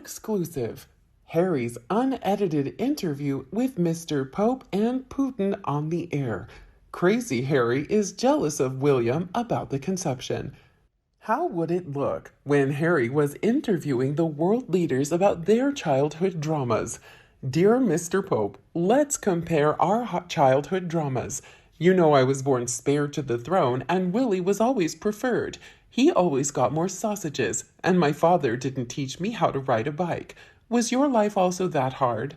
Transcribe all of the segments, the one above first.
Exclusive. Harry's unedited interview with Mr. Pope and Putin on the air. Crazy Harry is jealous of William about the conception. How would it look when Harry was interviewing the world leaders about their childhood dramas? Dear Mr. Pope, let's compare our childhood dramas. You know I was born spare to the throne, and Willy was always preferred. He always got more sausages, and my father didn't teach me how to ride a bike. Was your life also that hard?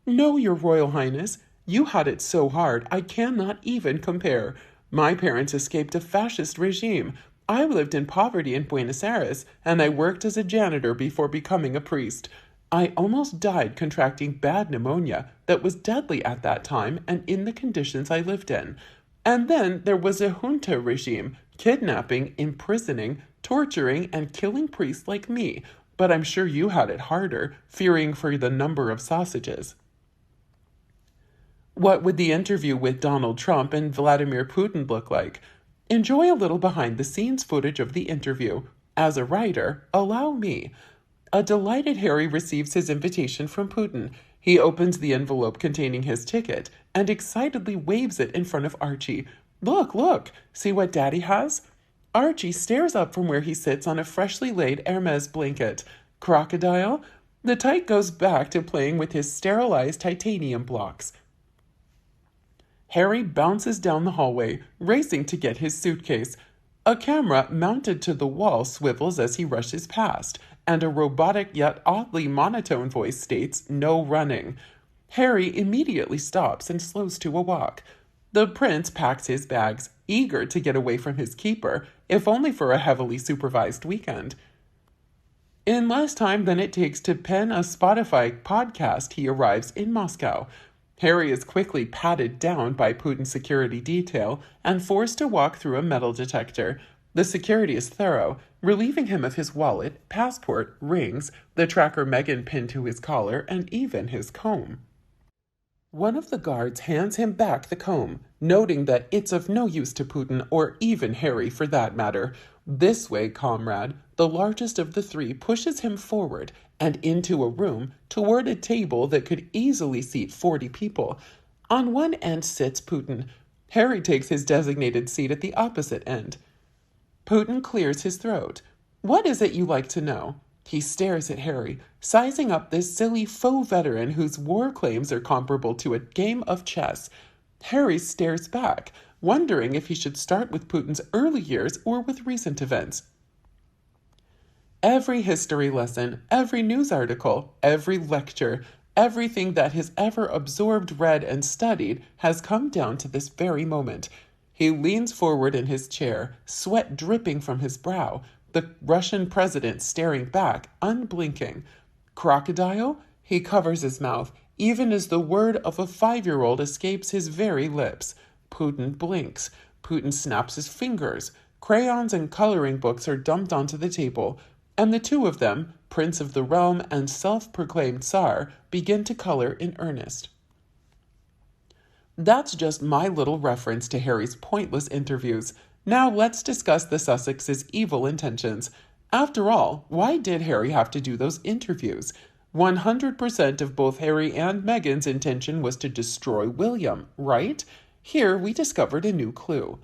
No, Your Royal Highness. You had it so hard I cannot even compare. My parents escaped a fascist regime. I lived in poverty in Buenos Aires, and I worked as a janitor before becoming a priest. I almost died contracting bad pneumonia that was deadly at that time and in the conditions I lived in. And then there was a junta regime, kidnapping, imprisoning, torturing, and killing priests like me. But I'm sure you had it harder, fearing for the number of sausages. What would the interview with Donald Trump and Vladimir Putin look like? Enjoy a little behind-the-scenes footage of the interview. As a writer, allow me. A delighted Harry receives his invitation from Putin. He opens the envelope containing his ticket and excitedly waves it in front of Archie. Look, look, see what Daddy has? Archie stares up from where he sits on a freshly laid Hermes blanket. Crocodile? The Tyke goes back to playing with his sterilized titanium blocks. Harry bounces down the hallway, racing to get his suitcase. A camera mounted to the wall swivels as he rushes past, and a robotic yet oddly monotone voice states, "No running." Harry immediately stops and slows to a walk. The prince packs his bags, eager to get away from his keeper, if only for a heavily supervised weekend. In less time than it takes to pen a Spotify podcast, he arrives in Moscow. Harry is quickly patted down by Putin's security detail and forced to walk through a metal detector. The security is thorough, relieving him of his wallet, passport, rings, the tracker Meghan pinned to his collar, and even his comb. One of the guards hands him back the comb, noting that it's of no use to Putin or even Harry for that matter. This way, comrade, the largest of the three pushes him forward and into a room toward a table that could easily seat 40 people. On one end sits Putin. Harry takes his designated seat at the opposite end. Putin clears his throat. What is it you like to know? He stares at Harry, sizing up this silly faux veteran whose war claims are comparable to a game of chess. Harry stares back, wondering if he should start with Putin's early years or with recent events. Every history lesson, every news article, every lecture, everything that he's ever absorbed, read, and studied has come down to this very moment. He leans forward in his chair, sweat dripping from his brow, the Russian president staring back, unblinking. Crocodile? He covers his mouth, even as the word of a 5-year-old escapes his very lips. Putin blinks. Putin snaps his fingers. Crayons and coloring books are dumped onto the table, and the two of them, Prince of the Realm and self-proclaimed Tsar, begin to color in earnest. That's just my little reference to Harry's pointless interviews. Now let's discuss the Sussexes' evil intentions. After all, why did Harry have to do those interviews? 100% of both Harry and Meghan's intention was to destroy William, right? Here we discovered a new clue.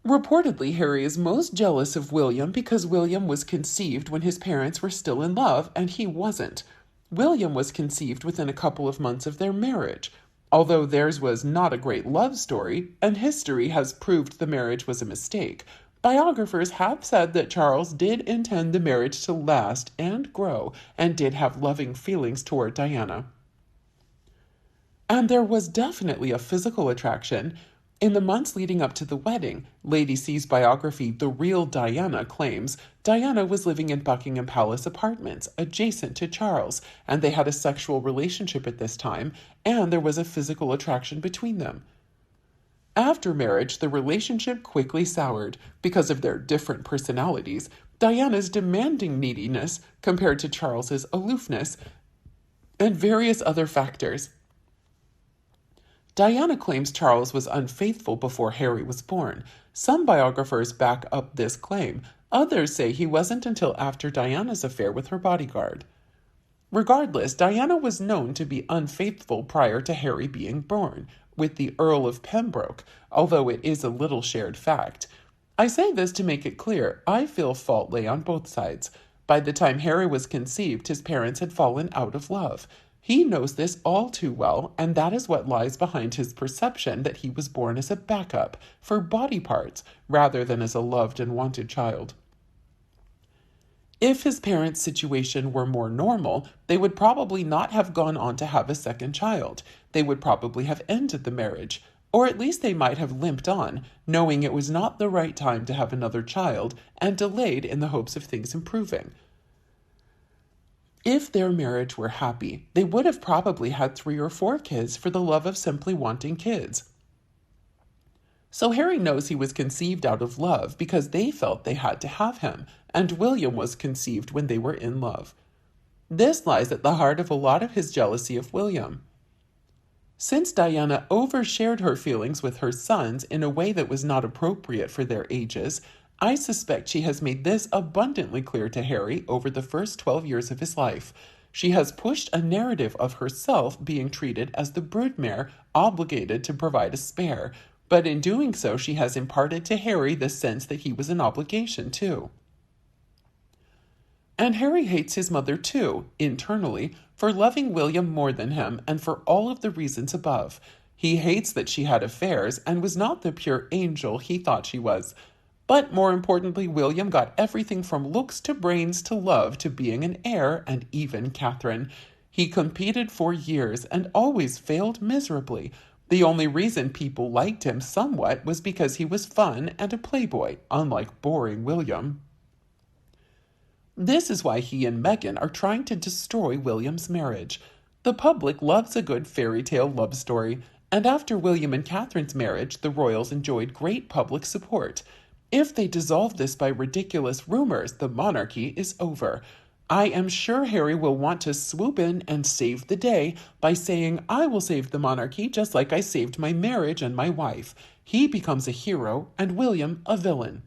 Reportedly, Harry is most jealous of William because William was conceived when his parents were still in love and he wasn't. William was conceived within a couple of months of their marriage. Although theirs was not a great love story, and history has proved the marriage was a mistake, biographers have said that Charles did intend the marriage to last and grow, and did have loving feelings toward Diana. And there was definitely a physical attraction. In the months leading up to the wedding, Lady C's biography, The Real Diana, claims Diana was living in Buckingham Palace apartments adjacent to Charles, and they had a sexual relationship at this time, and there was a physical attraction between them. After marriage, the relationship quickly soured because of their different personalities, Diana's demanding neediness compared to Charles's aloofness, and various other factors. Diana claims Charles was unfaithful before Harry was born. Some biographers back up this claim. Others say he wasn't until after Diana's affair with her bodyguard. Regardless, Diana was known to be unfaithful prior to Harry being born, with the Earl of Pembroke, although it is a little shared fact. I say this to make it clear, I feel fault lay on both sides. By the time Harry was conceived, his parents had fallen out of love. He knows this all too well, and that is what lies behind his perception that he was born as a backup for body parts rather than as a loved and wanted child. If his parents' situation were more normal, they would probably not have gone on to have a second child. They would probably have ended the marriage, or at least they might have limped on, knowing it was not the right time to have another child, and delayed in the hopes of things improving. If their marriage were happy, they would have probably had 3 or 4 kids for the love of simply wanting kids. So Harry knows he was conceived out of love because they felt they had to have him, and William was conceived when they were in love. This lies at the heart of a lot of his jealousy of William. Since Diana overshared her feelings with her sons in a way that was not appropriate for their ages, I suspect she has made this abundantly clear to Harry over the first 12 years of his life. She has pushed a narrative of herself being treated as the broodmare obligated to provide a spare, but in doing so she has imparted to Harry the sense that he was an obligation too. And Harry hates his mother too, internally, for loving William more than him and for all of the reasons above. He hates that she had affairs and was not the pure angel he thought she was. But more importantly, William got everything from looks to brains to love to being an heir and even Catherine. He competed for years and always failed miserably. The only reason people liked him somewhat was because he was fun and a playboy, unlike boring William. This is why he and Meghan are trying to destroy William's marriage. The public loves a good fairy tale love story, and after William and Catherine's marriage, the royals enjoyed great public support. If they dissolve this by ridiculous rumors, the monarchy is over. I am sure Harry will want to swoop in and save the day by saying, I will save the monarchy just like I saved my marriage and my wife. He becomes a hero and William a villain.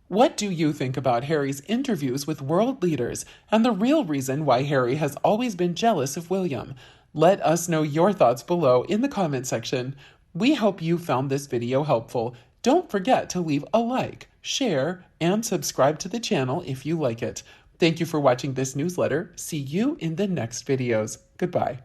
What do you think about Harry's interviews with world leaders and the real reason why Harry has always been jealous of William? Let us know your thoughts below in the comment section. We hope you found this video helpful. Don't forget to leave a like, share, and subscribe to the channel if you like it. Thank you for watching this newsletter. See you in the next videos. Goodbye.